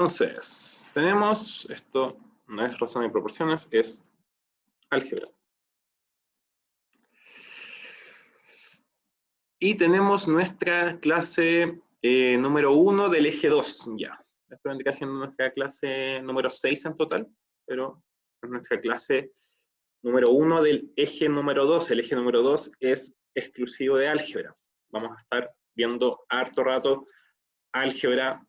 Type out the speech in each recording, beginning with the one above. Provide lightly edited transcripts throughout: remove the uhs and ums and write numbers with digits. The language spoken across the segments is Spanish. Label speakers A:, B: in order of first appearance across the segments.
A: Entonces, tenemos, esto no es razón y proporciones, es álgebra. Y tenemos nuestra clase número 1 del eje 2, ya. Esto vendría siendo nuestra clase número 6 en total, pero es nuestra clase número 1 del eje número 2. El eje número 2 es exclusivo de álgebra. Vamos a estar viendo harto rato álgebra,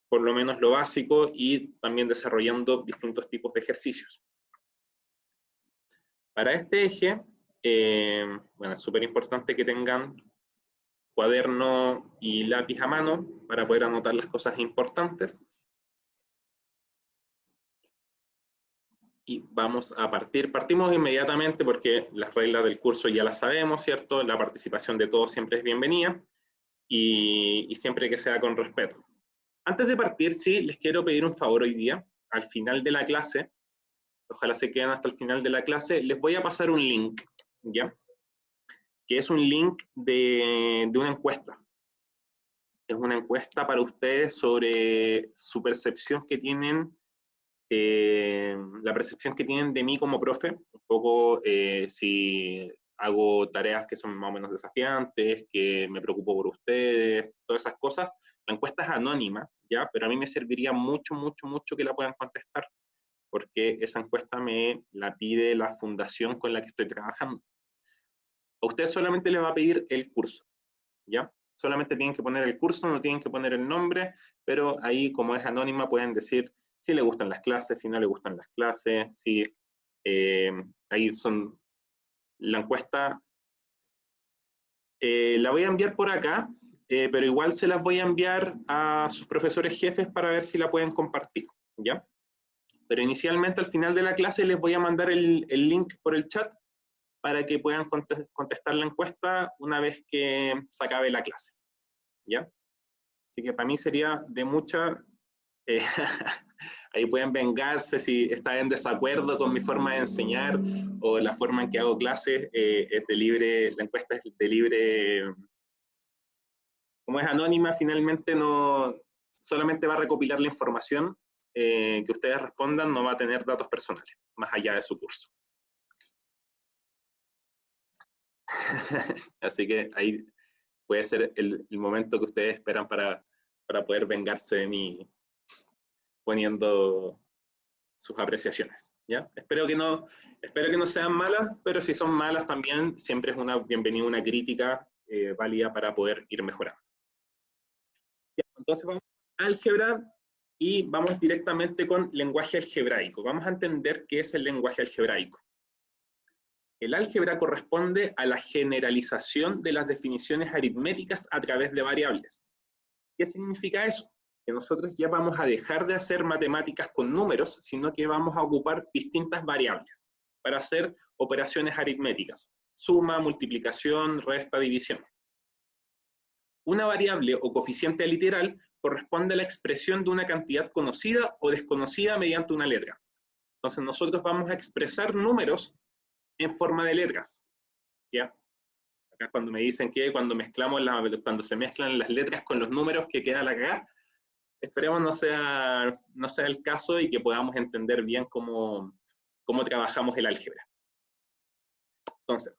A: por lo menos lo básico, y también desarrollando distintos tipos de ejercicios. Para este eje, bueno, es súper importante que tengan cuaderno y lápiz a mano para poder anotar las cosas importantes. Y vamos a partimos inmediatamente porque las reglas del curso ya las sabemos, ¿cierto? La participación de todos siempre es bienvenida y siempre que sea con respeto. Antes de partir, sí, les quiero pedir un favor hoy día, al final de la clase, ojalá se queden hasta el final de la clase, les voy a pasar un link, ¿ya? Que es un link de una encuesta. Es una encuesta para ustedes sobre su percepción que tienen, la percepción que tienen de mí como profe, un poco si hago tareas que son más o menos desafiantes, que me preocupo por ustedes, todas esas cosas. La encuesta es anónima, ¿ya? Pero a mí me serviría mucho, mucho, mucho que la puedan contestar, porque esa encuesta me la pide la fundación con la que estoy trabajando. A ustedes solamente les va a pedir el curso, ¿ya? Solamente tienen que poner el curso, no tienen que poner el nombre, pero ahí, como es anónima, pueden decir si les gustan las clases, si no les gustan las clases, si ahí son la encuesta. La voy a enviar por acá, pero igual se las voy a enviar a sus profesores jefes para ver si la pueden compartir, ¿ya? Pero inicialmente al final de la clase les voy a mandar el link por el chat para que puedan contestar la encuesta una vez que se acabe la clase, ¿ya? Así que para mí sería de mucha... ahí pueden vengarse si están en desacuerdo con mi forma de enseñar o la forma en que hago clases, es de libre, la encuesta es de libre... Como es anónima, finalmente no solamente va a recopilar la información que ustedes respondan, no va a tener datos personales, más allá de su curso. Así que ahí puede ser el momento que ustedes esperan para poder vengarse de mí poniendo sus apreciaciones, ¿ya? Espero que no sean malas, pero si son malas también, siempre es una bienvenida, una crítica válida para poder ir mejorando. Ya, entonces vamos a álgebra y vamos directamente con lenguaje algebraico. Vamos a entender qué es el lenguaje algebraico. El álgebra corresponde a la generalización de las definiciones aritméticas a través de variables. ¿Qué significa eso? Que nosotros ya vamos a dejar de hacer matemáticas con números, sino que vamos a ocupar distintas variables para hacer operaciones aritméticas: suma, multiplicación, resta, división. Una variable o coeficiente literal corresponde a la expresión de una cantidad conocida o desconocida mediante una letra. Entonces nosotros vamos a expresar números en forma de letras, ¿ya? Acá cuando me dicen que cuando se mezclan las letras con los números que queda la cagada, esperemos no sea el caso y que podamos entender bien cómo trabajamos el álgebra. Entonces,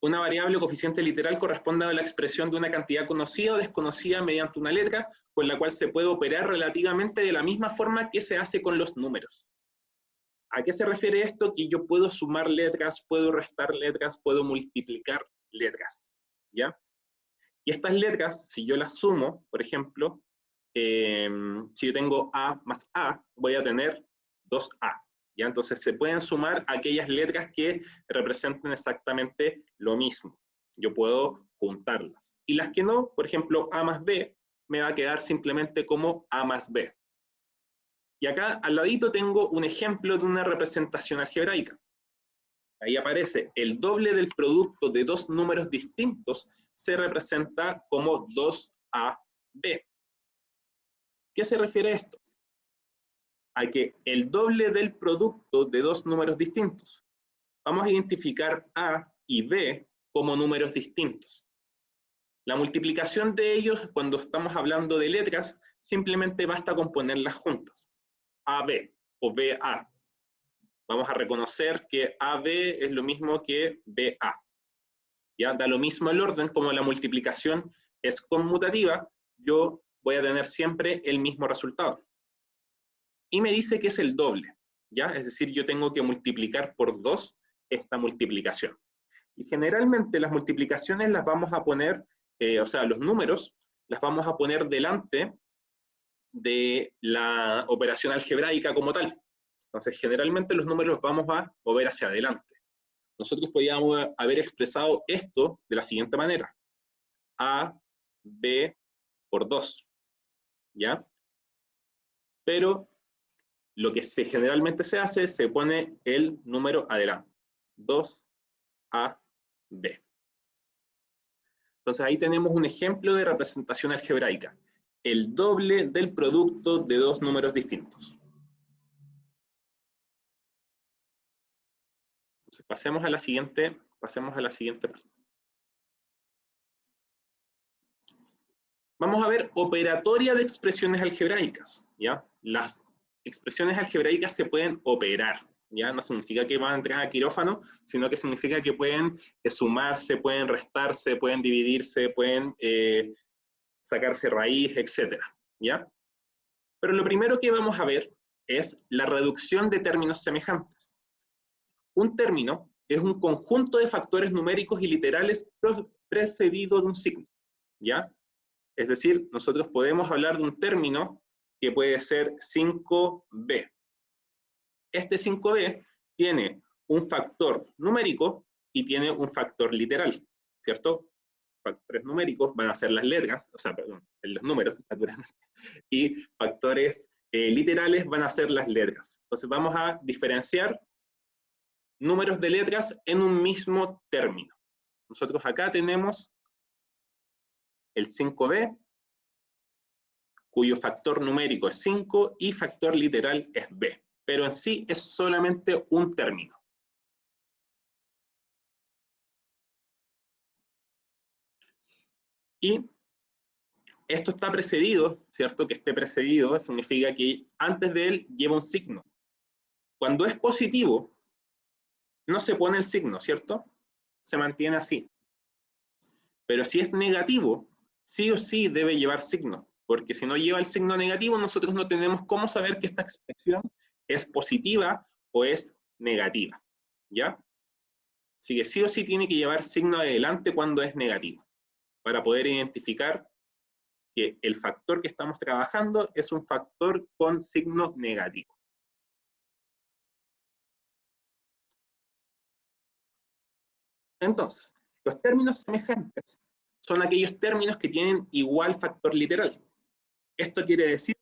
A: una variable o coeficiente literal corresponde a la expresión de una cantidad conocida o desconocida mediante una letra, con la cual se puede operar relativamente de la misma forma que se hace con los números. ¿A qué se refiere esto? Que yo puedo sumar letras, puedo restar letras, puedo multiplicar letras, ¿ya? Y estas letras, si yo las sumo, por ejemplo, si yo tengo A más A, voy a tener 2A, ¿ya? Entonces se pueden sumar aquellas letras que representen exactamente lo mismo. Yo puedo juntarlas. Y las que no, por ejemplo, A más B, me va a quedar simplemente como A más B. Y acá al ladito tengo un ejemplo de una representación algebraica. Ahí aparece el doble del producto de dos números distintos se representa como 2AB. ¿Qué se refiere a esto? A que el doble del producto de dos números distintos. Vamos a identificar A y B como números distintos. La multiplicación de ellos, cuando estamos hablando de letras, simplemente basta con ponerlas juntas. AB o BA. Vamos a reconocer que AB es lo mismo que BA. ¿Ya? Da lo mismo el orden, como la multiplicación es conmutativa, yo voy a tener siempre el mismo resultado. Y me dice que es el doble, ¿ya? Es decir, yo tengo que multiplicar por 2 esta multiplicación. Y generalmente las multiplicaciones las vamos a poner, o sea, los números, las vamos a poner delante de la operación algebraica como tal. Entonces, generalmente los números los vamos a mover hacia adelante. Nosotros podríamos haber expresado esto de la siguiente manera. A, B por 2, ¿ya? Pero lo que generalmente se hace, se pone el número adelante. 2A, B. Entonces ahí tenemos un ejemplo de representación algebraica. El doble del producto de dos números distintos. Entonces pasemos a la siguiente parte. Vamos a ver operatoria de expresiones algebraicas, ¿ya? Las expresiones algebraicas se pueden operar, ¿ya? No significa que van a entrar a quirófano, sino que significa que pueden sumarse, pueden restarse, pueden dividirse, pueden sacarse raíz, etc., ¿ya? Pero lo primero que vamos a ver es la reducción de términos semejantes. Un término es un conjunto de factores numéricos y literales precedido de un signo, ¿ya? Es decir, nosotros podemos hablar de un término que puede ser 5b. Este 5b tiene un factor numérico y tiene un factor literal, ¿cierto? Factores numéricos van a ser las letras, o sea, perdón, los números, naturalmente, y factores literales van a ser las letras. Entonces vamos a diferenciar números de letras en un mismo término. Nosotros acá tenemos el 5b, cuyo factor numérico es 5 y factor literal es b, pero en sí es solamente un término. Y esto está precedido, ¿cierto? Que esté precedido significa que antes de él lleva un signo. Cuando es positivo, no se pone el signo, ¿cierto? Se mantiene así. Pero si es negativo, sí o sí debe llevar signo, porque si no lleva el signo negativo, nosotros no tenemos cómo saber que esta expresión es positiva o es negativa, ¿ya? Así que sí o sí tiene que llevar signo adelante cuando es negativo, para poder identificar que el factor que estamos trabajando es un factor con signo negativo. Entonces, los términos semejantes son aquellos términos que tienen igual factor literal. Esto quiere decir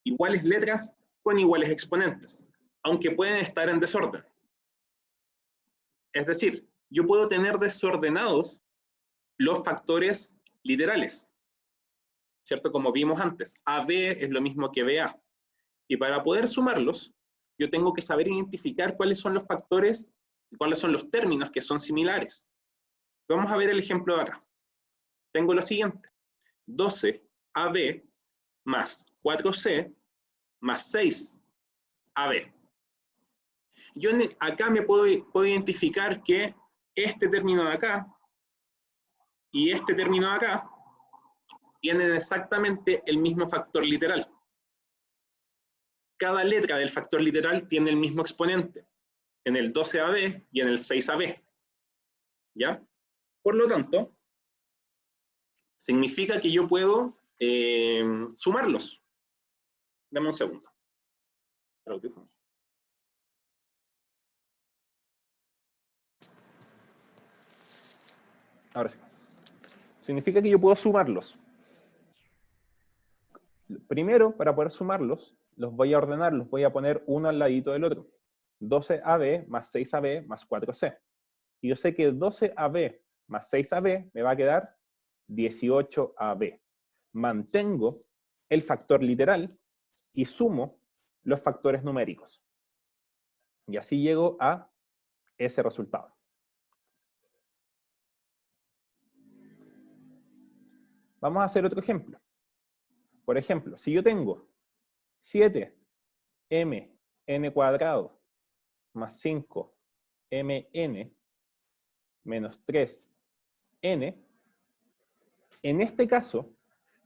A: iguales letras con iguales exponentes, aunque pueden estar en desorden. Es decir, yo puedo tener desordenados los factores literales, ¿cierto? Como vimos antes, AB es lo mismo que BA. Y para poder sumarlos, yo tengo que saber identificar cuáles son los factores y cuáles son los términos que son similares. Vamos a ver el ejemplo de acá. Tengo lo siguiente: 12AB más 4C más 6AB. Yo acá me puedo identificar que este término de acá y este término de acá tienen exactamente el mismo factor literal. Cada letra del factor literal tiene el mismo exponente, en el 12AB y en el 6AB. ¿Ya? Por lo tanto, significa que yo puedo sumarlos. Dame un segundo. Ahora sí. Significa que yo puedo sumarlos. Primero, para poder sumarlos, los voy a ordenar, los voy a poner uno al ladito del otro. 12AB más 6AB más 4C. Y yo sé que 12AB más 6AB me va a quedar 18AB. Mantengo el factor literal y sumo los factores numéricos. Y así llego a ese resultado. Vamos a hacer otro ejemplo. Por ejemplo, si yo tengo 7mn cuadrado más 5mn menos 3n, en este caso,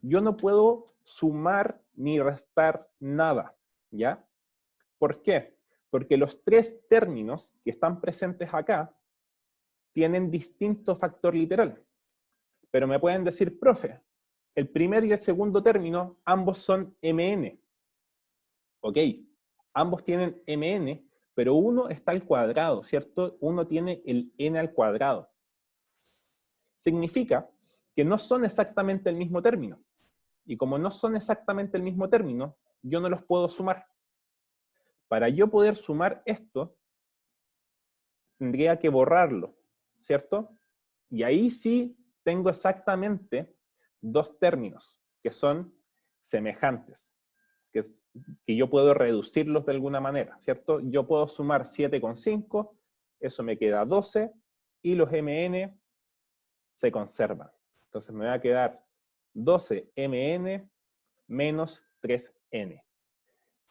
A: yo no puedo sumar ni restar nada, ¿ya? ¿Por qué? Porque los tres términos que están presentes acá tienen distinto factor literal. Pero me pueden decir, profe, el primer y el segundo término, ambos son mn. Ok, ambos tienen mn, pero uno está al cuadrado, ¿cierto? Uno tiene el n al cuadrado. Significa que no son exactamente el mismo término. Y como no son exactamente el mismo término, yo no los puedo sumar. Para yo poder sumar esto, tendría que borrarlo, ¿cierto? Y ahí sí tengo exactamente dos términos que son semejantes, que yo puedo reducirlos de alguna manera, ¿cierto? Yo puedo sumar 7 con 5, eso me queda 12, y los mn se conservan. Entonces me va a quedar 12mn menos 3n.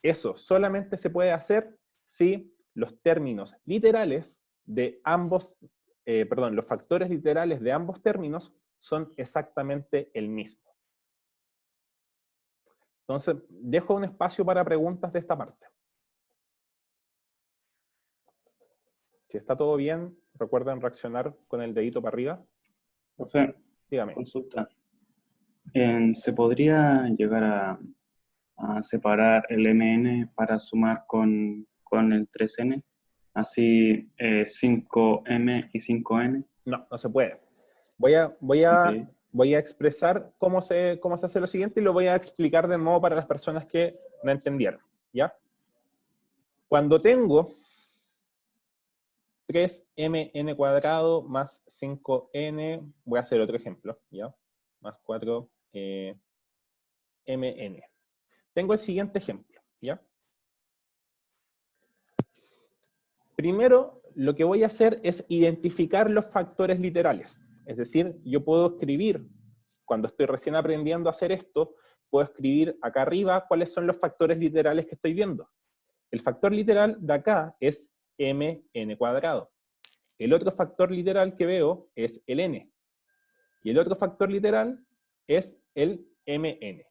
A: Eso solamente se puede hacer si los términos literales de ambos, los factores literales de ambos términos son exactamente el mismo. Entonces, dejo un espacio para preguntas de esta parte. Si está todo bien, recuerden reaccionar con el dedito para arriba.
B: Profe,
A: Dígame.
B: consulta. ¿Se podría llegar a separar el mn para sumar con el 3n? Así 5m y 5n.
A: No, no se puede. Voy a expresar cómo se hace lo siguiente y lo voy a explicar de nuevo para las personas que no entendieron, ¿ya? Cuando tengo 3mn cuadrado más 5n, voy a hacer otro ejemplo, ¿ya? Más 4mn. Tengo el siguiente ejemplo, ¿ya? Primero, lo que voy a hacer es identificar los factores literales. Es decir, yo puedo escribir, cuando estoy recién aprendiendo a hacer esto, puedo escribir acá arriba cuáles son los factores literales que estoy viendo. El factor literal de acá es mn cuadrado. El otro factor literal que veo es el n. Y el otro factor literal es el mn.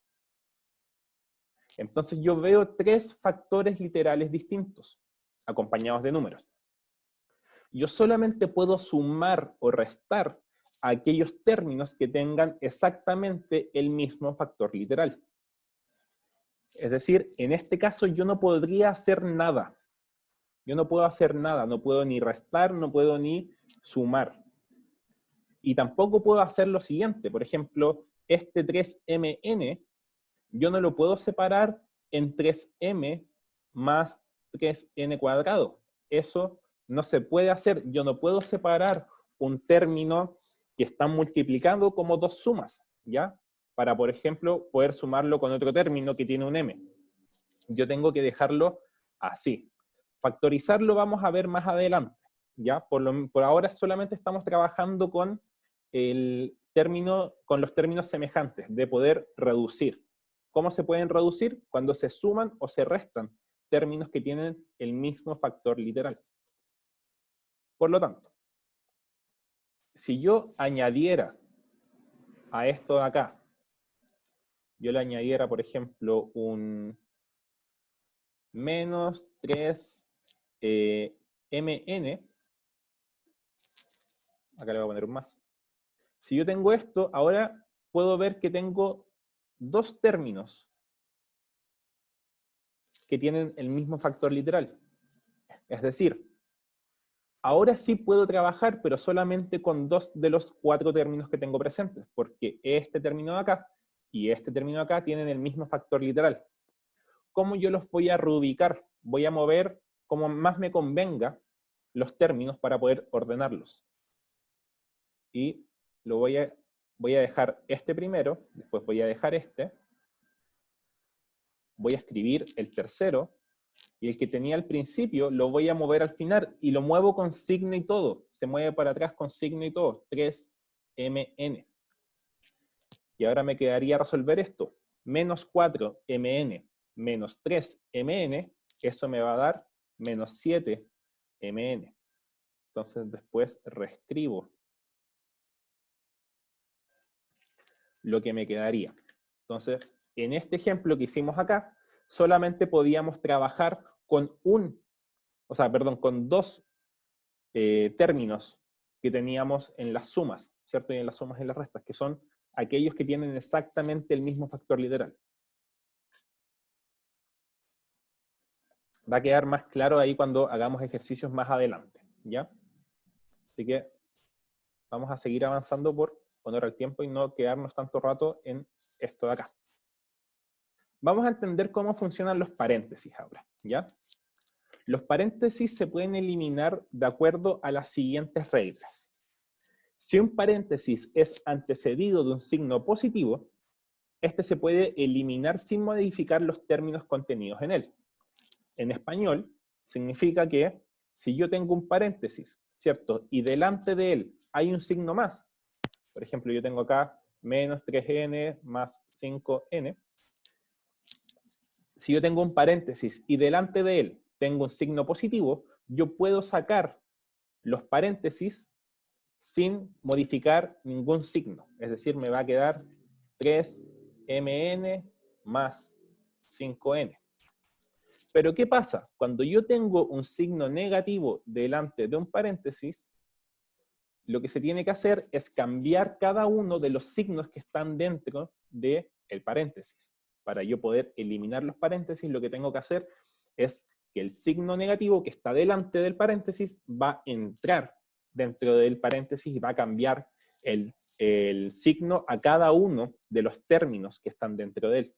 A: Entonces yo veo tres factores literales distintos, acompañados de números. Yo solamente puedo sumar o restar a aquellos términos que tengan exactamente el mismo factor literal. Es decir, en este caso yo no podría hacer nada. Yo no puedo hacer nada, no puedo ni restar, no puedo ni sumar. Y tampoco puedo hacer lo siguiente, por ejemplo, este 3mn, yo no lo puedo separar en 3m más 3n cuadrado. Eso no se puede hacer. Yo no puedo separar un término que está multiplicando como dos sumas, ¿ya? Para, por ejemplo, poder sumarlo con otro término que tiene un m. Yo tengo que dejarlo así. Factorizarlo vamos a ver más adelante, ¿ya? Por ahora solamente estamos trabajando con los términos semejantes, de poder reducir. ¿Cómo se pueden reducir? Cuando se suman o se restan términos que tienen el mismo factor literal. Por lo tanto, si yo añadiera a esto de acá, yo le añadiera, por ejemplo, un menos 3mn, acá le voy a poner un más. Si yo tengo esto, ahora puedo ver que tengo dos términos que tienen el mismo factor literal. Es decir, ahora sí puedo trabajar, pero solamente con dos de los cuatro términos que tengo presentes, porque este término de acá y este término de acá tienen el mismo factor literal. ¿Cómo yo los voy a reubicar? Voy a mover como más me convenga los términos para poder ordenarlos. Y voy a dejar este primero, después voy a dejar este, voy a escribir el tercero, y el que tenía al principio lo voy a mover al final, y lo muevo con signo y todo, se mueve para atrás con signo y todo, 3mn. Y ahora me quedaría resolver esto. Menos 4mn menos 3mn, eso me va a dar menos 7mn. Entonces después reescribo lo que me quedaría. Entonces, en este ejemplo que hicimos acá, solamente podíamos trabajar con con dos términos que teníamos en las sumas, ¿cierto? Y en las sumas y en las restas, que son aquellos que tienen exactamente el mismo factor literal. Va a quedar más claro ahí cuando hagamos ejercicios más adelante, ¿ya? Así que vamos a seguir avanzando por honor al tiempo y no quedarnos tanto rato en esto de acá. Vamos a entender cómo funcionan los paréntesis ahora, ¿ya? Los paréntesis se pueden eliminar de acuerdo a las siguientes reglas. Si un paréntesis es antecedido de un signo positivo, este se puede eliminar sin modificar los términos contenidos en él. En español, significa que si yo tengo un paréntesis, ¿cierto? Y delante de él hay un signo más, por ejemplo, yo tengo acá menos 3n más 5n. Si yo tengo un paréntesis y delante de él tengo un signo positivo, yo puedo sacar los paréntesis sin modificar ningún signo. Es decir, me va a quedar 3mn más 5n. Pero ¿qué pasa? Cuando yo tengo un signo negativo delante de un paréntesis, lo que se tiene que hacer es cambiar cada uno de los signos que están dentro del paréntesis. Para yo poder eliminar los paréntesis, lo que tengo que hacer es que el signo negativo que está delante del paréntesis va a entrar dentro del paréntesis y va a cambiar el signo a cada uno de los términos que están dentro de él.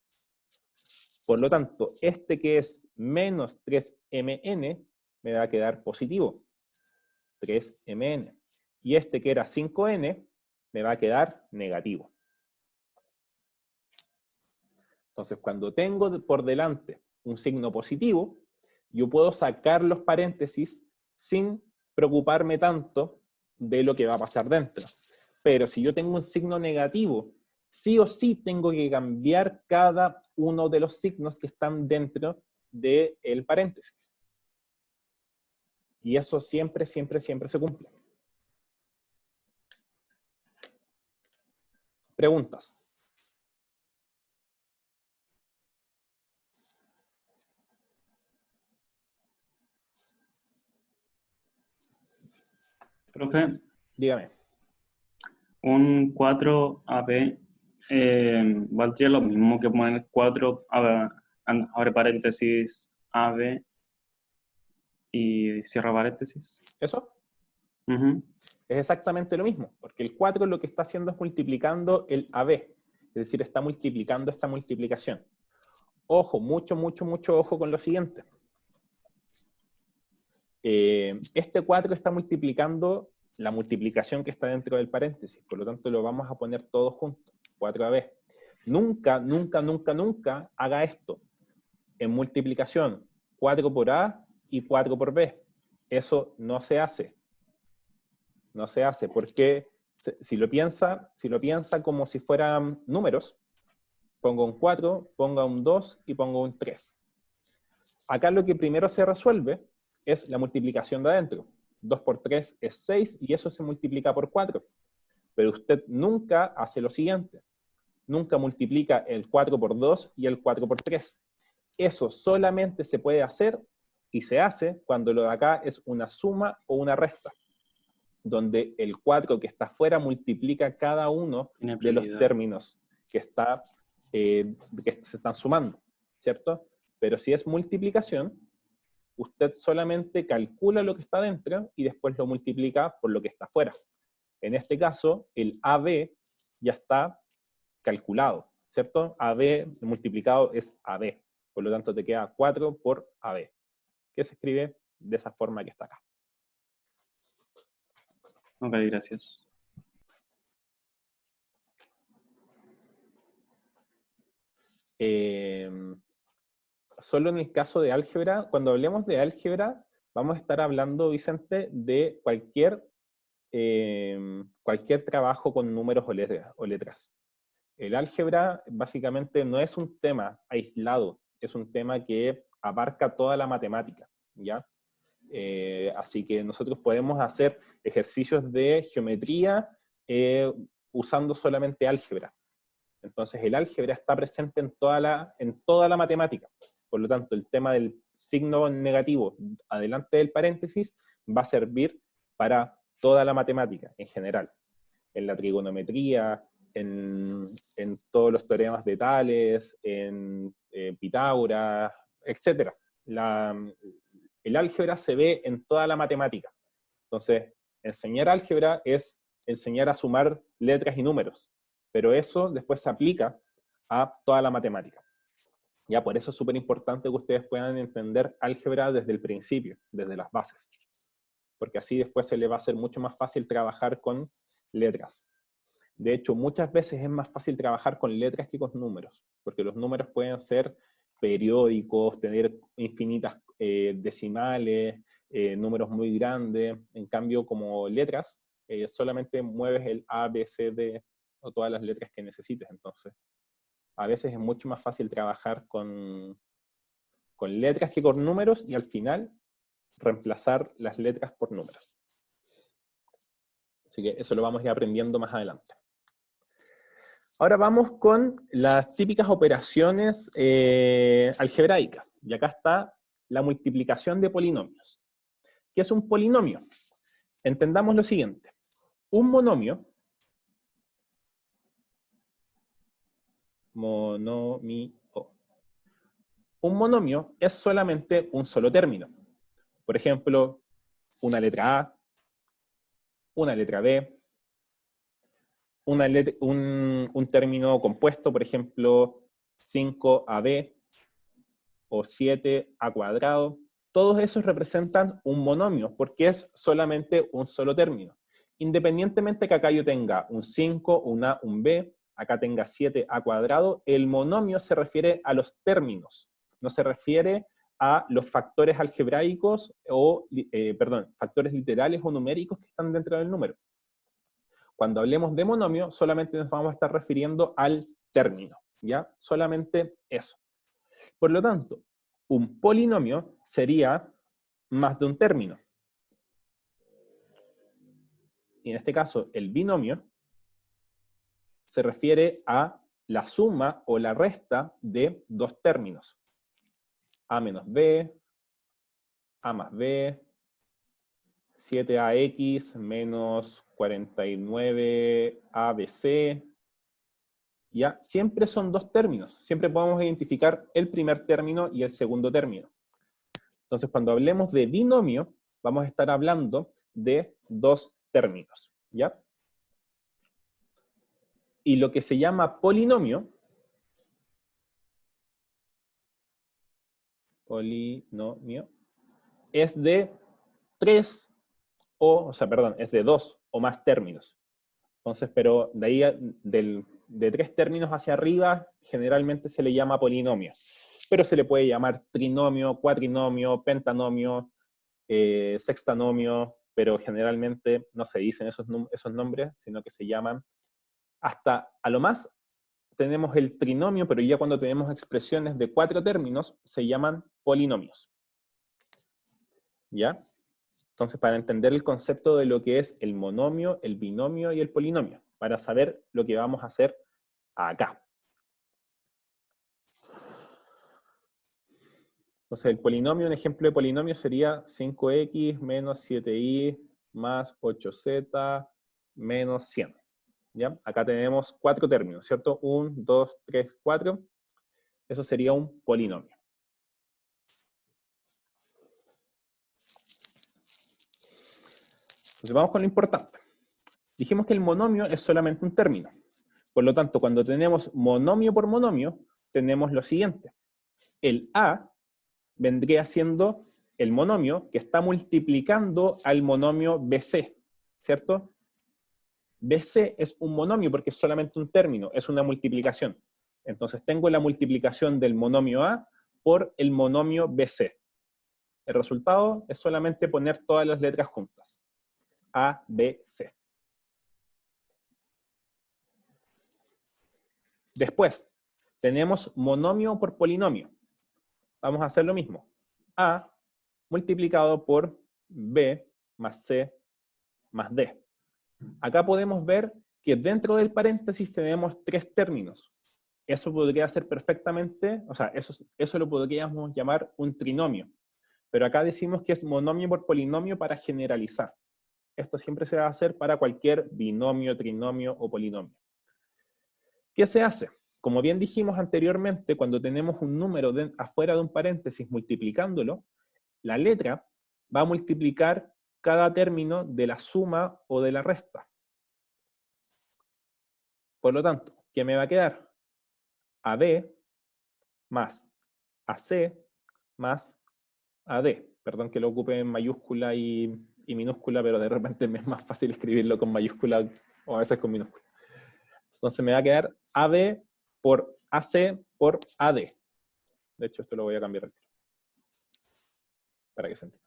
A: Por lo tanto, este que es menos 3mn me va a quedar positivo, 3mn. Y este que era 5n me va a quedar negativo. Entonces, cuando tengo por delante un signo positivo, yo puedo sacar los paréntesis sin preocuparme tanto de lo que va a pasar dentro. Pero si yo tengo un signo negativo, sí o sí tengo que cambiar cada uno de los signos que están dentro del paréntesis. Y eso siempre, siempre, siempre se cumple. Preguntas.
B: Profe,
A: Dígame.
B: un 4AB valdría lo mismo que poner 4, abre paréntesis, AB y cierra paréntesis.
A: ¿Eso?
B: Uh-huh.
A: Es exactamente lo mismo, porque el 4 lo que está haciendo es multiplicando el AB, es decir, está multiplicando esta multiplicación. Ojo, mucho, mucho, mucho ojo con lo siguiente. Este 4 está multiplicando la multiplicación que está dentro del paréntesis, por lo tanto lo vamos a poner todo junto, 4AB. Nunca, nunca, nunca, nunca haga esto. En multiplicación, 4 por A y 4 por B. Eso no se hace. No se hace, porque si lo piensa como si fueran números, pongo un 4, pongo un 2 y pongo un 3. Acá lo que primero se resuelve es la multiplicación de adentro. 2 por 3 es 6 y eso se multiplica por 4. Pero usted nunca hace lo siguiente. Nunca multiplica el 4 por 2 y el 4 por 3. Eso solamente se puede hacer y se hace cuando lo de acá es una suma o una resta, donde el 4 que está afuera multiplica cada uno de los términos que se están sumando, ¿cierto? Pero si es multiplicación, usted solamente calcula lo que está dentro y después lo multiplica por lo que está afuera. En este caso, el AB ya está calculado, ¿cierto? AB multiplicado es AB. Por lo tanto, te queda 4 por AB, que se escribe de esa forma que está acá.
B: Ok, gracias.
A: Solo en el caso de álgebra, cuando hablemos de álgebra, vamos a estar hablando, Vicente, de cualquier trabajo con números o letras. El álgebra básicamente no es un tema aislado, es un tema que abarca toda la matemática, ¿ya? Así que nosotros podemos hacer ejercicios de geometría usando solamente álgebra. Entonces el álgebra está presente en toda la matemática. Por lo tanto, el tema del signo negativo adelante del paréntesis va a servir para toda la matemática en general. En la trigonometría, en todos los teoremas de Tales, en Pitágoras, etc. El álgebra se ve en toda la matemática. Entonces, enseñar álgebra es enseñar a sumar letras y números, pero eso después se aplica a toda la matemática. Ya, por eso es súper importante que ustedes puedan entender álgebra desde el principio, desde las bases, porque así después se les va a hacer mucho más fácil trabajar con letras. De hecho, muchas veces es más fácil trabajar con letras que con números, porque los números pueden ser periódicos, tener infinitas decimales, números muy grandes. En cambio, como letras, solamente mueves el A, B, C, D, o todas las letras que necesites. Entonces, a veces es mucho más fácil trabajar con letras que con números, y al final, reemplazar las letras por números. Así que eso lo vamos a ir aprendiendo más adelante. Ahora vamos con las típicas operaciones algebraicas. Y acá está la multiplicación de polinomios. ¿Qué es un polinomio? Entendamos lo siguiente. Un monomio, un monomio es solamente un solo término. Por ejemplo, una letra A, una letra B, un término compuesto, por ejemplo, 5AB o 7A cuadrado. Todos esos representan un monomio, porque es solamente un solo término. Independientemente que acá yo tenga un 5, un A, un B, acá tenga 7A cuadrado, el monomio se refiere a los términos, no se refiere a los factores algebraicos o, factores literales o numéricos que están dentro del número. Cuando hablemos de monomio, solamente nos vamos a estar refiriendo al término, ¿ya? Solamente eso. Por lo tanto, un polinomio sería más de un término. Y en este caso, el binomio se refiere a la suma o la resta de dos términos. A menos B, A más B, 7AX menos 49ABC. ¿Ya? Siempre son dos términos. Siempre podemos identificar el primer término y el segundo término. Entonces, cuando hablemos de binomio, vamos a estar hablando de dos términos, ¿ya? Y lo que se llama polinomio, es de es de dos o más términos. Entonces, pero de ahí, de tres términos hacia arriba, generalmente se le llama polinomio. Pero se le puede llamar trinomio, cuatrinomio, pentanomio, sextanomio, pero generalmente no se dicen esos nombres, sino que se llaman, hasta a lo más tenemos el trinomio, pero ya cuando tenemos expresiones de 4 términos, se llaman polinomios. ¿Ya? Entonces, para entender el concepto de lo que es el monomio, el binomio y el polinomio, para saber lo que vamos a hacer acá. Entonces, el polinomio, un ejemplo de polinomio sería 5x menos 7y más 8z menos 100. ¿Ya? Acá tenemos 4 términos, ¿cierto? 1, 2, 3, 4. Eso sería un polinomio. Entonces vamos con lo importante. Dijimos que el monomio es solamente un término. Por lo tanto, cuando tenemos monomio por monomio, tenemos lo siguiente. El A vendría siendo el monomio que está multiplicando al monomio BC, ¿cierto? BC es un monomio porque es solamente un término, es una multiplicación. Entonces tengo la multiplicación del monomio A por el monomio BC. El resultado es solamente poner todas las letras juntas. A, B, C. Después, tenemos monomio por polinomio. Vamos a hacer lo mismo. A multiplicado por B más C más D. Acá podemos ver que dentro del paréntesis tenemos tres términos. Eso podría ser perfectamente, o sea, eso lo podríamos llamar un trinomio. Pero acá decimos que es monomio por polinomio para generalizar. Esto siempre se va a hacer para cualquier binomio, trinomio o polinomio. ¿Qué se hace? Como bien dijimos anteriormente, cuando tenemos un número afuera de un paréntesis multiplicándolo, la letra va a multiplicar cada término de la suma o de la resta. Por lo tanto, ¿qué me va a quedar? AB más AC más AD. Perdón que lo ocupe en mayúscula y minúscula, pero de repente me es más fácil escribirlo con mayúscula o a veces con minúscula. Entonces me va a quedar AB por AC por AD. De hecho, esto lo voy a cambiar para que se entienda.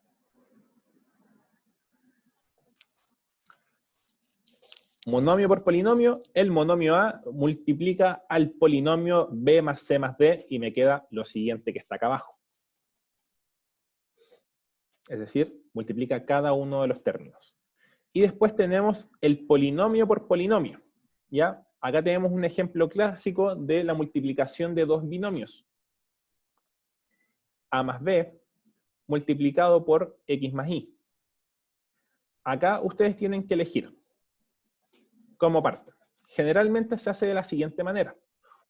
A: Monomio por polinomio, el monomio A multiplica al polinomio B más C más D y me queda lo siguiente que está acá abajo. Es decir, multiplica cada uno de los términos. Y después tenemos el polinomio por polinomio. ¿Ya? Acá tenemos un ejemplo clásico de la multiplicación de dos binomios. A más B multiplicado por X más Y. Acá ustedes tienen que elegir cómo parte. Generalmente se hace de la siguiente manera.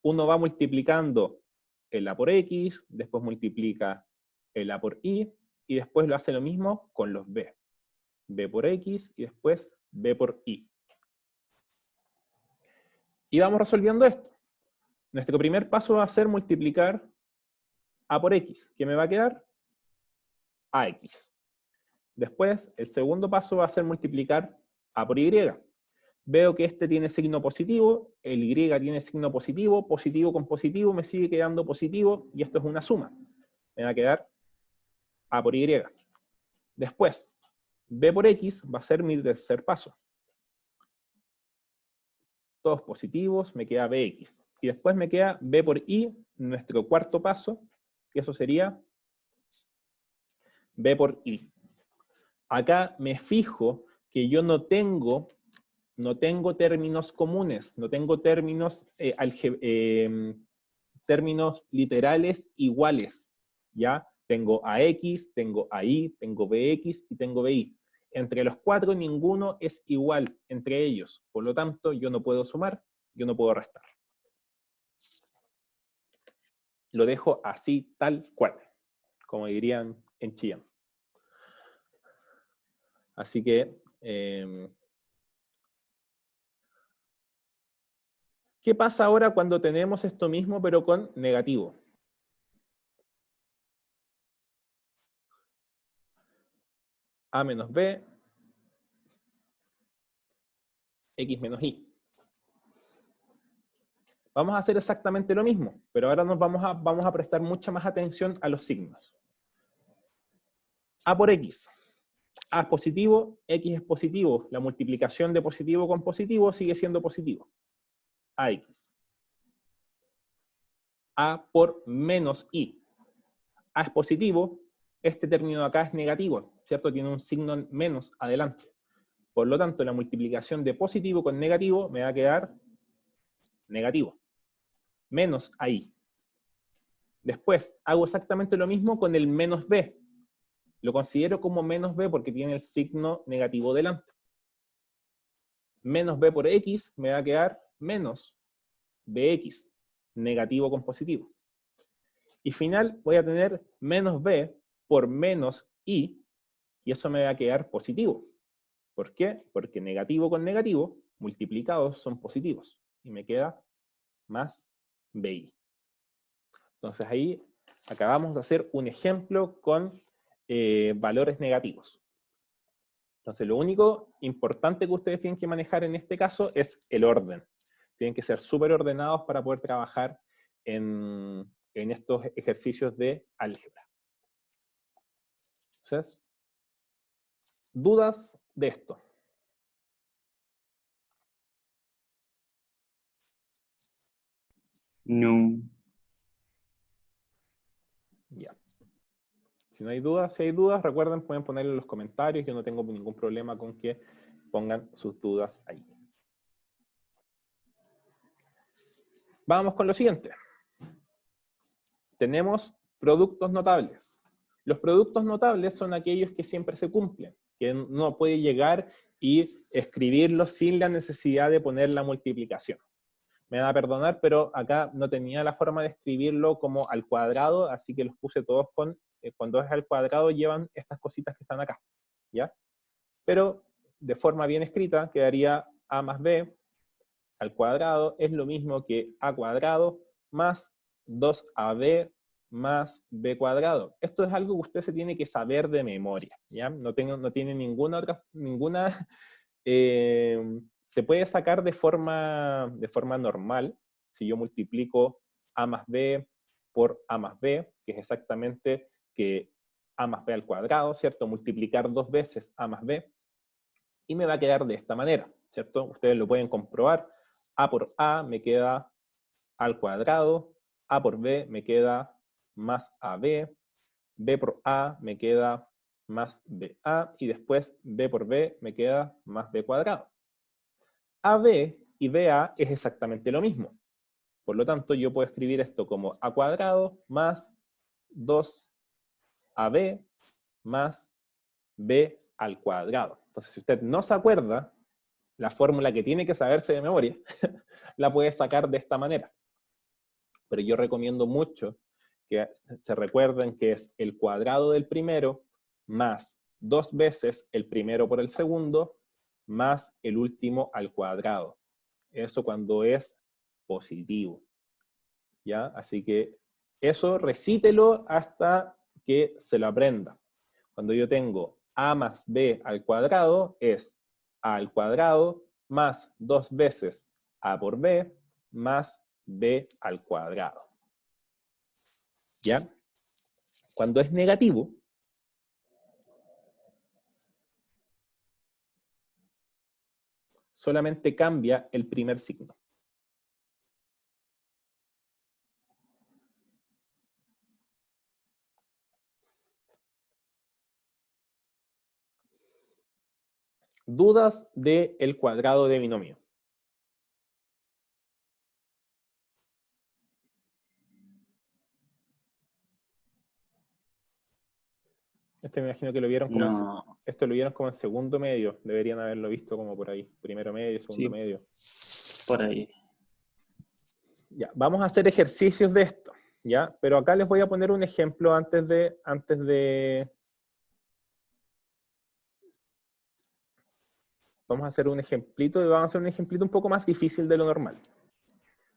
A: Uno va multiplicando el A por X, después multiplica el A por Y, y después lo hace lo mismo con los B. B por X y después B por Y. Y vamos resolviendo esto. Nuestro primer paso va a ser multiplicar A por X. ¿Qué me va a quedar? AX. Después, el segundo paso va a ser multiplicar A por Y. Veo que este tiene signo positivo, el Y tiene signo positivo, positivo con positivo me sigue quedando positivo, y esto es una suma. Me va a quedar A por Y. Después, B por X va a ser mi tercer paso. Todos positivos, me queda Bx. Y después me queda B por Y, nuestro cuarto paso, y eso sería B por Y. Acá me fijo que yo no tengo términos comunes, no tengo términos, términos literales iguales, ¿ya? Tengo AX, tengo AI, tengo BX y tengo BY. Entre los cuatro ninguno es igual entre ellos, por lo tanto yo no puedo sumar, yo no puedo restar. Lo dejo así tal cual, como dirían en Chillán. Así que, ¿qué pasa ahora cuando tenemos esto mismo pero con negativo? A menos B, X menos Y. Vamos a hacer exactamente lo mismo, pero ahora vamos a prestar mucha más atención a los signos. A por X. A es positivo, X es positivo. La multiplicación de positivo con positivo sigue siendo positivo. AX. A por menos Y. A es positivo, este término de acá es negativo, ¿cierto? Tiene un signo menos adelante. Por lo tanto, la multiplicación de positivo con negativo me va a quedar negativo. Menos ahí. Después, hago exactamente lo mismo con el menos B. Lo considero como menos B porque tiene el signo negativo delante. Menos B por X me va a quedar menos BX, negativo con positivo. Y final voy a tener menos B por menos Y, y eso me va a quedar positivo. ¿Por qué? Porque negativo con negativo, multiplicados son positivos. Y me queda más BI. Entonces ahí acabamos de hacer un ejemplo con valores negativos. Entonces lo único importante que ustedes tienen que manejar en este caso es el orden. Tienen que ser súper ordenados para poder trabajar en estos ejercicios de álgebra. Entonces, ¿dudas de esto?
B: No.
A: Ya. Si no hay dudas, si hay dudas, recuerden, pueden ponerlo en los comentarios. Yo no tengo ningún problema con que pongan sus dudas ahí. Vamos con lo siguiente. Tenemos productos notables. Los productos notables son aquellos que siempre se cumplen, que uno puede llegar y escribirlos sin la necesidad de poner la multiplicación. Me van a perdonar, pero acá no tenía la forma de escribirlo como al cuadrado, así que los puse todos con, cuando es al cuadrado llevan estas cositas que están acá, ¿ya? Pero de forma bien escrita quedaría a más b al cuadrado es lo mismo que a cuadrado más 2ab más b cuadrado. Esto es algo que usted se tiene que saber de memoria, ¿ya? No tiene ninguna otra, se puede sacar de forma normal, si yo multiplico a más b por a más b, que es exactamente que a más b al cuadrado, ¿cierto? Multiplicar dos veces a más b, y me va a quedar de esta manera, ¿cierto? Ustedes lo pueden comprobar. A por a me queda al cuadrado, a por b me queda más ab, b por a me queda más ba, y después b por b me queda más b cuadrado. AB y BA es exactamente lo mismo. Por lo tanto, yo puedo escribir esto como a cuadrado más 2ab más b al cuadrado. Entonces, si usted no se acuerda la fórmula que tiene que saberse de memoria, la puede sacar de esta manera. Pero yo recomiendo mucho que se recuerden que es el cuadrado del primero más 2 veces el primero por el segundo más el último al cuadrado. Eso cuando es positivo. ¿Ya? Así que eso recítelo hasta que se lo aprenda. Cuando yo tengo a más b al cuadrado, es a al cuadrado más 2 veces a por b más b al cuadrado. ¿Ya? Cuando es negativo, solamente cambia el primer signo. Dudas del cuadrado de binomio. Este me imagino que lo vieron como,
B: No.
A: esto lo vieron como en segundo medio. Deberían haberlo visto como por ahí. Primero medio, segundo
B: Sí,
A: medio.
B: por ahí.
A: Ya, vamos a hacer ejercicios de esto, ¿ya? Pero acá les voy a poner un ejemplo antes de... Vamos a hacer un ejemplito, y vamos a hacer un ejemplito un poco más difícil de lo normal.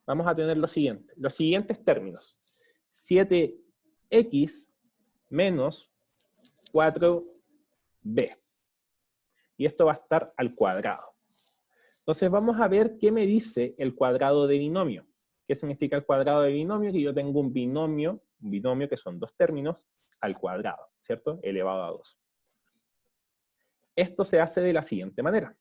A: Vamos a tener lo siguiente, los siguientes términos. 7x menos 4b. Y esto va a estar al cuadrado. Entonces vamos a ver qué me dice el cuadrado de binomio. ¿Qué significa el cuadrado de binomio? Que yo tengo un binomio que son dos términos, al cuadrado, ¿cierto? Elevado a 2. Esto se hace de la siguiente manera.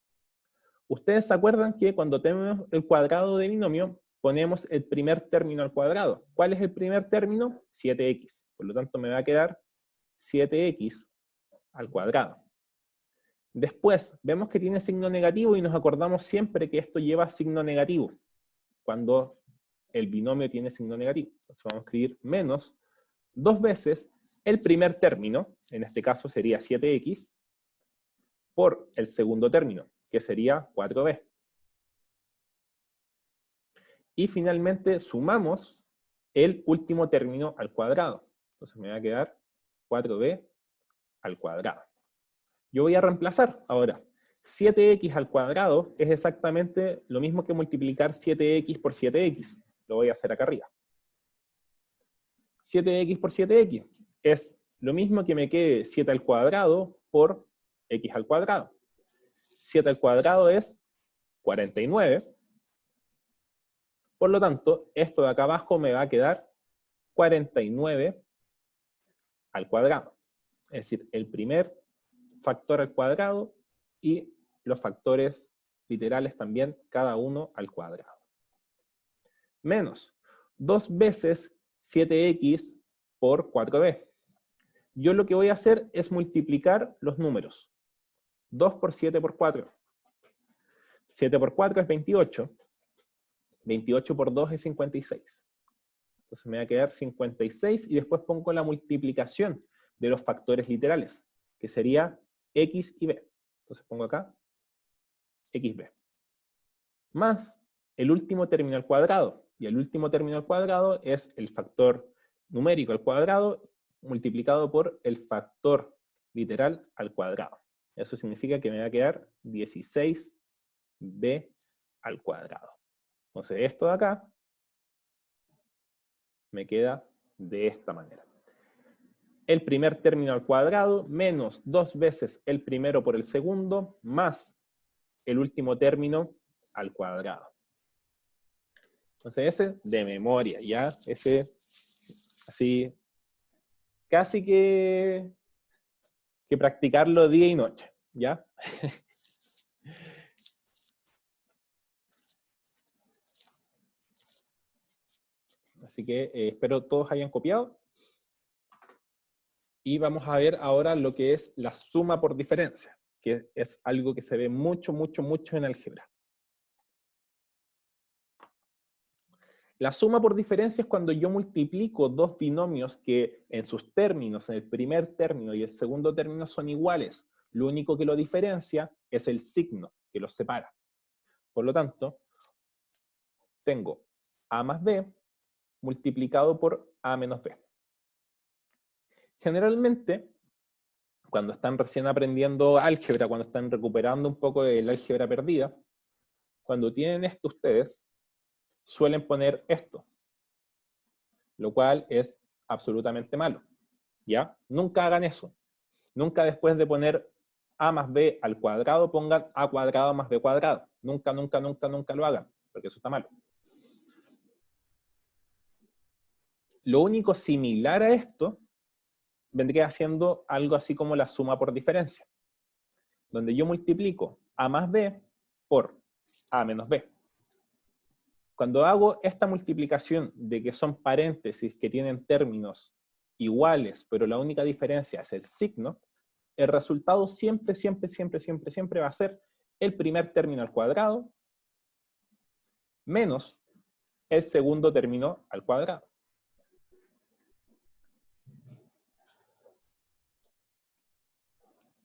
A: Ustedes se acuerdan que cuando tenemos el cuadrado de binomio, ponemos el primer término al cuadrado. ¿Cuál es el primer término? 7x. Por lo tanto, me va a quedar 7x al cuadrado. Después, vemos que tiene signo negativo y nos acordamos siempre que esto lleva signo negativo cuando el binomio tiene signo negativo. Entonces vamos a escribir menos 2 veces el primer término, en este caso sería 7x, por el segundo término, que sería 4b. Y finalmente sumamos el último término al cuadrado. Entonces me va a quedar 4b al cuadrado. Yo voy a reemplazar ahora. 7x al cuadrado es exactamente lo mismo que multiplicar 7x por 7x. Lo voy a hacer acá arriba. 7x por 7x es lo mismo que me quede 7 al cuadrado por x al cuadrado. 7 al cuadrado es 49. Por lo tanto, esto de acá abajo me va a quedar 49 al cuadrado. Es decir, el primer factor al cuadrado y los factores literales también, cada uno al cuadrado. Menos,
C: 2 veces 7x por 4b. Yo lo que voy a hacer es multiplicar los números. 2 por 7 por 4. 7 por 4 es 28. 28 por 2 es 56. Entonces me va a quedar 56 y después pongo la multiplicación de los factores literales, que sería x y b. Entonces pongo acá xb. Más el último término al cuadrado. Y el último término al cuadrado es el factor numérico al cuadrado multiplicado por el factor literal al cuadrado. Eso significa que me va a quedar 16b al cuadrado. Entonces esto de acá me queda de esta manera. El primer término al cuadrado menos 2 veces el primero por el segundo más el último término al cuadrado. Entonces ese de memoria, ¿ya? Ese así, casi que practicarlo día y noche, ¿ya? Así que espero todos hayan copiado. Y vamos a ver ahora lo que es la suma por diferencia, que es algo que se ve mucho, mucho, mucho en álgebra. La suma por diferencia es cuando yo multiplico dos binomios que en sus términos, en el primer término y el segundo término son iguales. Lo único que lo diferencia es el signo que los separa. Por lo tanto, tengo a más b multiplicado por a menos b. Generalmente, cuando están recién aprendiendo álgebra, cuando están recuperando un poco el álgebra perdida, cuando tienen esto ustedes, suelen poner esto, lo cual es absolutamente malo, ¿ya? Nunca hagan eso. Nunca después de poner a más b al cuadrado, pongan a cuadrado más b cuadrado. Nunca, nunca, nunca, nunca lo hagan, porque eso está malo. Lo único similar a esto vendría siendo algo así como la suma por diferencia, donde yo multiplico a más b por a menos b. Cuando hago esta multiplicación de que son paréntesis que tienen términos iguales, pero la única diferencia es el signo, el resultado siempre, siempre, siempre, siempre, siempre va a ser el primer término al cuadrado menos el segundo término al cuadrado.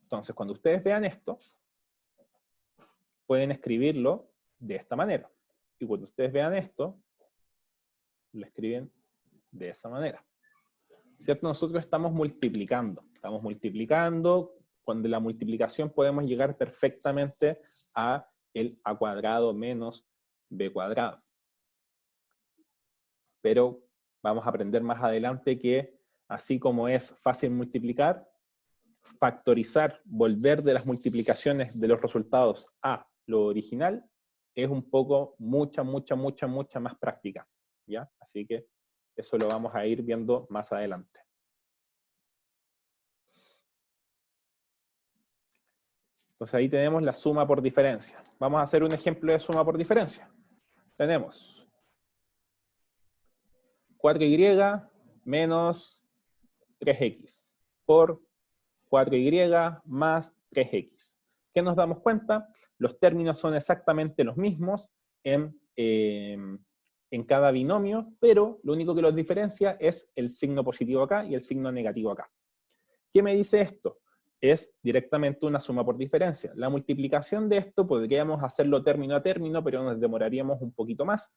C: Entonces, cuando ustedes vean esto, pueden escribirlo de esta manera. Y cuando ustedes vean esto, lo escriben de esa manera. ¿Cierto? Nosotros estamos multiplicando. Estamos multiplicando. Cuando la multiplicación podemos llegar perfectamente a el a cuadrado menos b cuadrado. Pero vamos a aprender más adelante que, así como es fácil multiplicar, factorizar, volver de las multiplicaciones de los resultados a lo original, es un poco mucha más práctica, ¿ya? Así que eso lo vamos a ir viendo más adelante. Entonces ahí tenemos la suma por diferencia. Vamos a hacer un ejemplo de suma por diferencia. Tenemos 4y menos 3x por 4y más 3x. ¿Qué nos damos cuenta? Los términos son exactamente los mismos en cada binomio, pero lo único que los diferencia es el signo positivo acá y el signo negativo acá. ¿Qué me dice esto? Es directamente una suma por diferencia. La multiplicación de esto podríamos hacerlo término a término, pero nos demoraríamos un poquito más.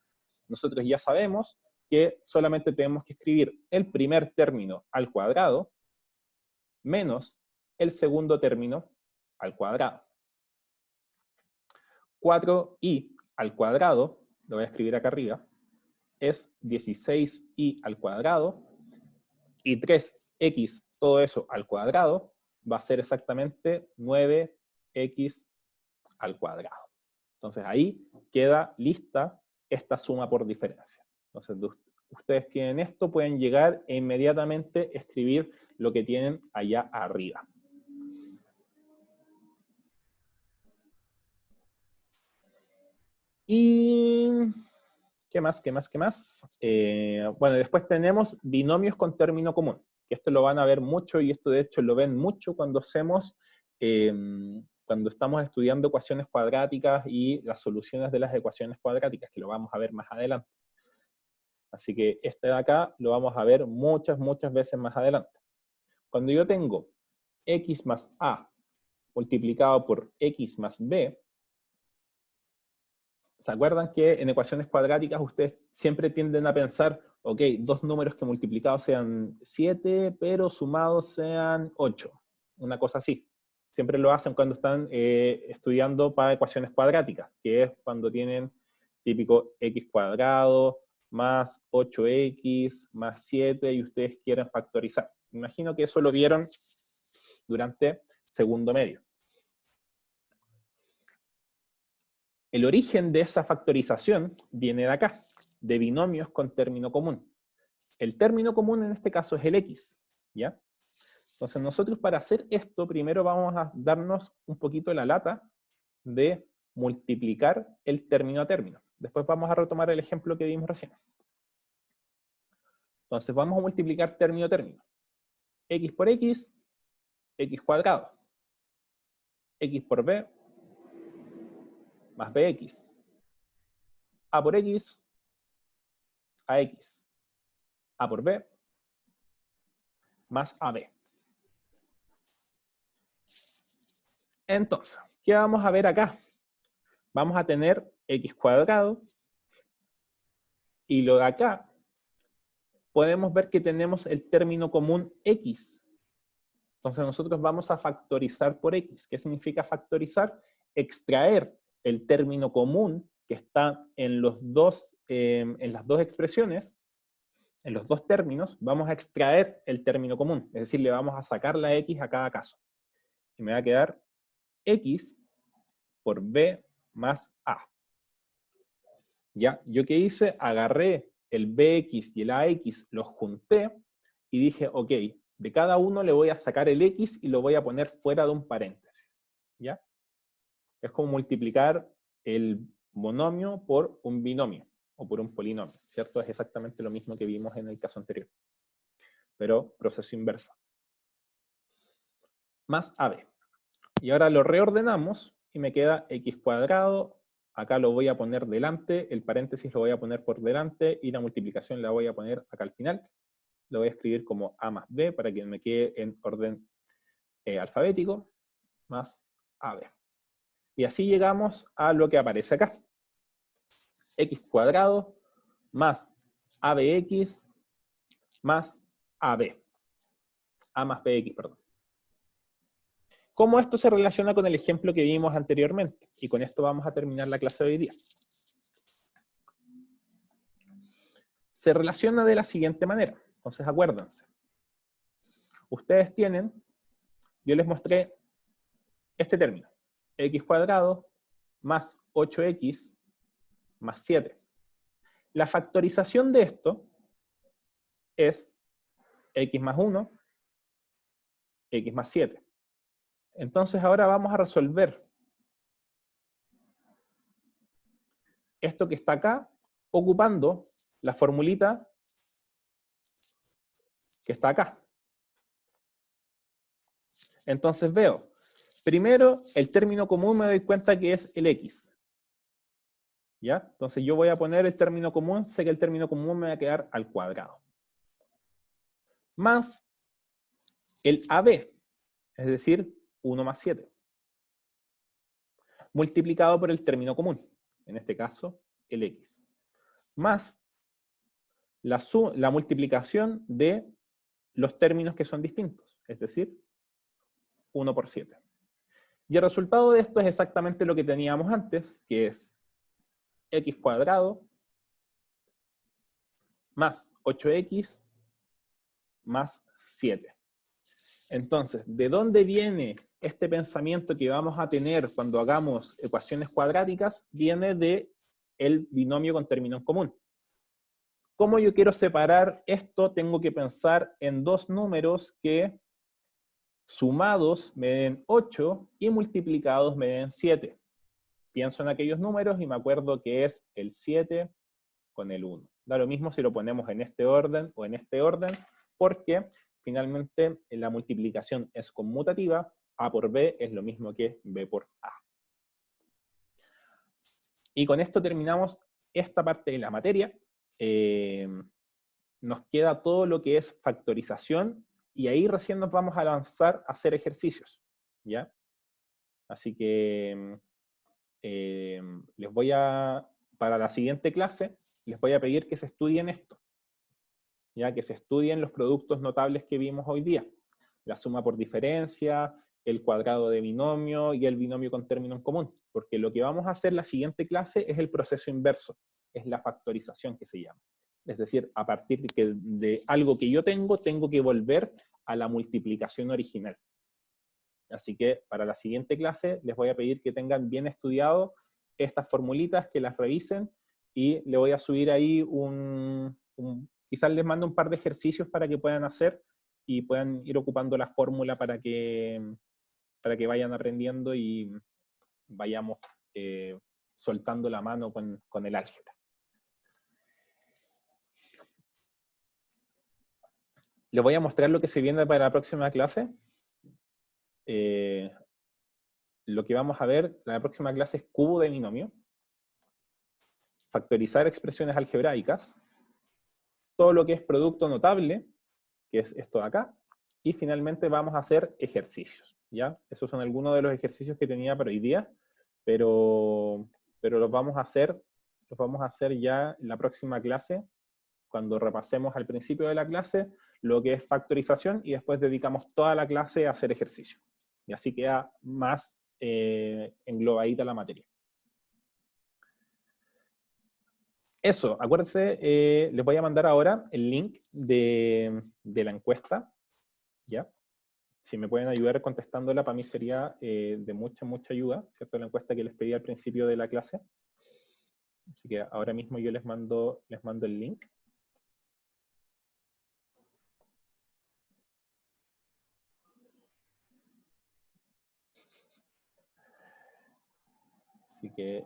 C: Nosotros ya sabemos que solamente tenemos que escribir el primer término al cuadrado menos el segundo término al cuadrado. 4y al cuadrado, lo voy a escribir acá arriba, es 16y al cuadrado, y 3x, todo eso al cuadrado, va a ser exactamente 9x al cuadrado. Entonces ahí queda lista esta suma por diferencia. Entonces ustedes tienen esto, pueden llegar e inmediatamente escribir lo que tienen allá arriba. Y ¿Qué más? Bueno, después tenemos binomios con término común, que esto lo van a ver mucho, y esto de hecho lo ven mucho cuando hacemos, cuando estamos estudiando ecuaciones cuadráticas y las soluciones de las ecuaciones cuadráticas, que lo vamos a ver más adelante. Así que este de acá lo vamos a ver muchas veces más adelante. Cuando yo tengo x más a multiplicado por x más b, ¿se acuerdan que en ecuaciones cuadráticas ustedes siempre tienden a pensar, ok, dos números que multiplicados sean 7, pero sumados sean 8? Una cosa así. Siempre lo hacen cuando están estudiando para ecuaciones cuadráticas, que es cuando tienen típico x cuadrado más 8x más 7 y ustedes quieren factorizar. Imagino que eso lo vieron durante segundo medio. El origen de esa factorización viene de acá, de binomios con término común. El término común en este caso es el x, ¿ya? Entonces nosotros para hacer esto, primero vamos a darnos un poquito la lata de multiplicar el término a término. Después vamos a retomar el ejemplo que vimos recién. Entonces vamos a multiplicar término a término. X por x, x cuadrado. X por b, más bx. A por x, ax. A por b, más ab. Entonces, ¿qué vamos a ver acá? Vamos a tener x cuadrado, y lo de acá, podemos ver que tenemos el término común x. Entonces nosotros vamos a factorizar por x. ¿Qué significa factorizar? Extraer el término común que está en las dos expresiones, en los dos términos, vamos a extraer el término común. Es decir, le vamos a sacar la x a cada caso. Y me va a quedar x por b más a. ¿Ya? ¿Yo qué hice? Agarré el bx y el ax, los junté, y dije, ok, de cada uno le voy a sacar el x y lo voy a poner fuera de un paréntesis. ¿Ya? Es como multiplicar el monomio por un binomio, o por un polinomio, ¿cierto? Es exactamente lo mismo que vimos en el caso anterior. Pero proceso inverso. Más AB. Y ahora lo reordenamos y me queda x cuadrado. Acá lo voy a poner delante, el paréntesis lo voy a poner por delante y la multiplicación la voy a poner acá al final. Lo voy a escribir como a más b para que me quede en orden alfabético, más ab. Y así llegamos a lo que aparece acá. X cuadrado más abx más ab. A más bx, perdón. ¿Cómo esto se relaciona con el ejemplo que vimos anteriormente? Y con esto vamos a terminar la clase de hoy día. Se relaciona de la siguiente manera. Entonces acuérdense. Ustedes tienen, yo les mostré este término. X cuadrado más 8x más 7. La factorización de esto es x más 1, x más 7. Entonces ahora vamos a resolver esto que está acá, ocupando la formulita que está acá. Entonces veo, primero el término común me doy cuenta que es el x. ¿Ya? Entonces yo voy a poner el término común, sé que el término común me va a quedar al cuadrado. Más el AB, es decir, 1 más 7. Multiplicado por el término común, en este caso, el x. Más la multiplicación de los términos que son distintos, es decir, 1 por 7. Y el resultado de esto es exactamente lo que teníamos antes, que es x cuadrado más 8x más 7. Entonces, ¿de dónde viene este pensamiento que vamos a tener cuando hagamos ecuaciones cuadráticas? Viene de el binomio con término en común. ¿Cómo yo quiero separar esto? Tengo que pensar en dos números que sumados me den 8 y multiplicados me den 7. Pienso en aquellos números y me acuerdo que es el 7 con el 1. Da lo mismo si lo ponemos en este orden o en este orden, porque finalmente la multiplicación es conmutativa, A por B es lo mismo que B por A. Y con esto terminamos esta parte de la materia. Nos queda todo lo que es factorización, y ahí recién nos vamos a lanzar a hacer ejercicios, ¿ya? Así que para la siguiente clase, les voy a pedir que se estudien esto, ya que se estudien los productos notables que vimos hoy día. La suma por diferencia, el cuadrado de binomio y el binomio con término en común. Porque lo que vamos a hacer la siguiente clase es el proceso inverso, es la factorización que se llama. Es decir, a partir de algo que yo tengo que volver a la multiplicación original. Así que para la siguiente clase les voy a pedir que tengan bien estudiado estas formulitas, que las revisen, y le voy a subir ahí quizás les mando un par de ejercicios para que puedan hacer y puedan ir ocupando la fórmula para que vayan aprendiendo y vayamos soltando la mano con el álgebra. Les voy a mostrar lo que se viene para la próxima clase. Lo que vamos a ver, la próxima clase es cubo de binomio, factorizar expresiones algebraicas, todo lo que es producto notable, que es esto de acá, y finalmente vamos a hacer ejercicios, ¿ya? Esos son algunos de los ejercicios que tenía para hoy día, pero los vamos a hacer ya en la próxima clase, cuando repasemos al principio de la clase lo que es factorización, y después dedicamos toda la clase a hacer ejercicios. Y así queda más englobadita la materia. Eso, acuérdense, les voy a mandar ahora el link de la encuesta, ¿ya? Si me pueden ayudar contestándola, para mí sería de mucha ayuda, ¿cierto? La encuesta que les pedí al principio de la clase. Así que ahora mismo yo les mando el link. Así que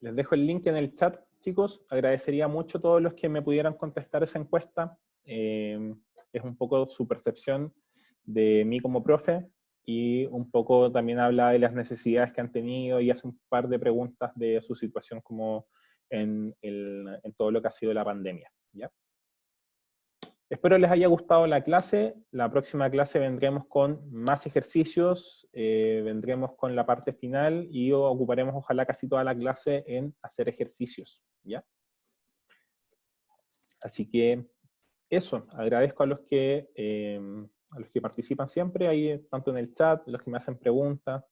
C: les dejo el link en el chat, chicos. Agradecería mucho a todos los que me pudieran contestar esa encuesta. Es un poco su percepción de mí como profe, y un poco también habla de las necesidades que han tenido, y hace un par de preguntas de su situación como en todo lo que ha sido la pandemia, ¿ya? Espero les haya gustado la clase. La próxima clase vendremos con más ejercicios, vendremos con la parte final, y ocuparemos ojalá casi toda la clase en hacer ejercicios, ¿ya? Así que eso, agradezco a los que participan siempre, ahí tanto en el chat, los que me hacen preguntas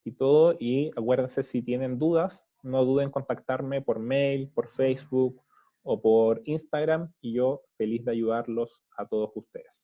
C: y todo, y acuérdense, si tienen dudas, no duden en contactarme por mail, por Facebook o por Instagram, y yo feliz de ayudarlos a todos ustedes.